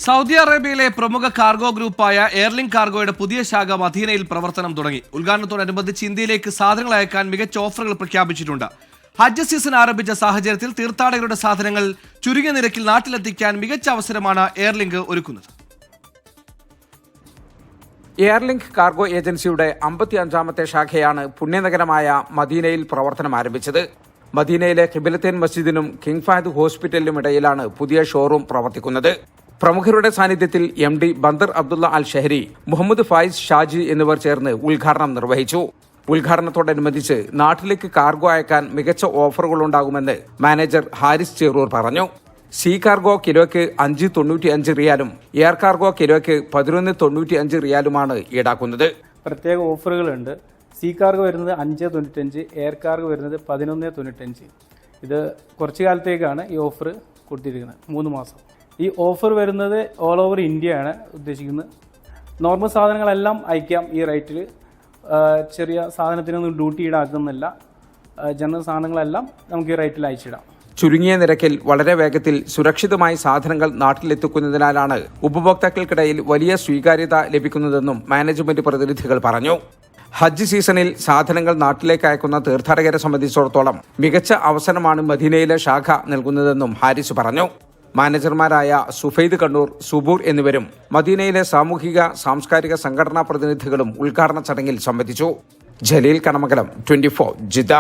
Saudi അറേബ്യയിലെ പ്രമുഖ cargo ഗ്രൂപ്പായ എയർലിങ്ക് കാർഗോയുടെ പുതിയ ശാഖ മദീനയിൽ പ്രവർത്തനം തുടങ്ങി. ഉദ്ഘാടനത്തോടനുബന്ധിച്ച് ഇന്ത്യയിലേക്ക് സാധനങ്ങൾ അയക്കാൻ മികച്ച ഓഫറുകൾ പ്രഖ്യാപിച്ചിട്ടുണ്ട്. ഹജ്ജ് സീസൺ ആരംഭിച്ച സാഹചര്യത്തിൽ തീർത്ഥാടകരുടെ സാധനങ്ങൾ ചുരുങ്ങിയ നിരക്കിൽ നാട്ടിലെത്തിക്കാൻ മികച്ച അവസരമാണ് എയർലിങ്ക് ഒരുക്കുന്നത്. എയർലിങ്ക് കാർഗോ ഏജൻസിയുടെ 55ാമത്തെ ശാഖയാണ് പുണ്യനഗരമായ മദീനയിൽ പ്രവർത്തനം ആരംഭിച്ചത്. മദീനയിലെ ഖിബലത്തൈൻ മസ്ജിദിനും കിങ് ഫഹദ് ഹോസ്പിറ്റലിനും ഇടയിലാണ് പുതിയ ഷോറൂം പ്രവർത്തിക്കുന്നത്. പ്രമുഖരുടെ സാന്നിധ്യത്തിൽ MD ബന്ദർ അബ്ദുള്ള അൽ ഷഹരി, മുഹമ്മദ് ഫായിസ് ഷാജി എന്നിവർ ചേർന്ന് ഉദ്ഘാടനം നിർവഹിച്ചു. ഉദ്ഘാടനത്തോടനുബന്ധിച്ച് നാട്ടിലേക്ക് കാർഗോ അയക്കാൻ മികച്ച ഓഫറുകളുണ്ടാകുമെന്ന് മാനേജർ ഹാരിസ് ചേറൂർ പറഞ്ഞു. സീ കാർഗോ കിലോയ്ക്ക് 5.95 റിയാലും എയർ കാർഗോ കിലോയ്ക്ക് 11.95 റിയാലുമാണ് ഈടാക്കുന്നത്. പ്രത്യേക ഓഫറുകളുണ്ട്. സീ കാർഗോ വരുന്നത് 5.95, എയർ കാർഗോ വരുന്നത് 11.95. ഇത് കുറച്ചു കാലത്തേക്കാണ് ഈ ഓഫർ കൊടുത്തിരിക്കുന്നത്, 3 മാസം. ഈ ഓഫർ വരുന്നത് ഓൾ ഓവർ ഇന്ത്യയാണ് ഉദ്ദേശിക്കുന്നത്. നോർമൽ സാധനങ്ങളെല്ലാം അയക്കാം ഈ റേറ്റിൽ. ചെറിയ സാധനത്തിനൊന്നും ഡ്യൂട്ടി ഈടാക്കുന്നില്ല. ജനറൽ സാധനങ്ങളെല്ലാം നമുക്ക് ഈ റേറ്റിൽ അയച്ചിടാം. ചുരുങ്ങിയ നിരക്കിൽ വളരെ വേഗത്തിൽ സുരക്ഷിതമായി സാധനങ്ങൾ നാട്ടിലെത്തിക്കുന്നതിനാലാണ് ഉപഭോക്താക്കൾക്കിടയിൽ വലിയ സ്വീകാര്യത ലഭിക്കുന്നതെന്നും മാനേജ്മെന്റ് പ്രതിനിധികൾ പറഞ്ഞു. ഹജ്ജ് സീസണിൽ സാധനങ്ങൾ നാട്ടിലേക്ക് അയക്കുന്ന തീർത്ഥാടകരെ സംബന്ധിച്ചിടത്തോളം മികച്ച അവസരമാണ് മദീനയിലെ ശാഖ നൽകുന്നതെന്നും ഹാരിസ് പറഞ്ഞു. മാനേജർമാരായ സുഫൈദ് കണ്ണൂർ, സുബൂർ എന്നിവരും മദീനയിലെ സാമൂഹിക സാംസ്കാരിക സംഘടനാ പ്രതിനിധികളും ഉദ്ഘാടന ചടങ്ങിൽ സംബന്ധിച്ചു. ജലീൽ കണമംഗലം, 24 ജിദ്ദ.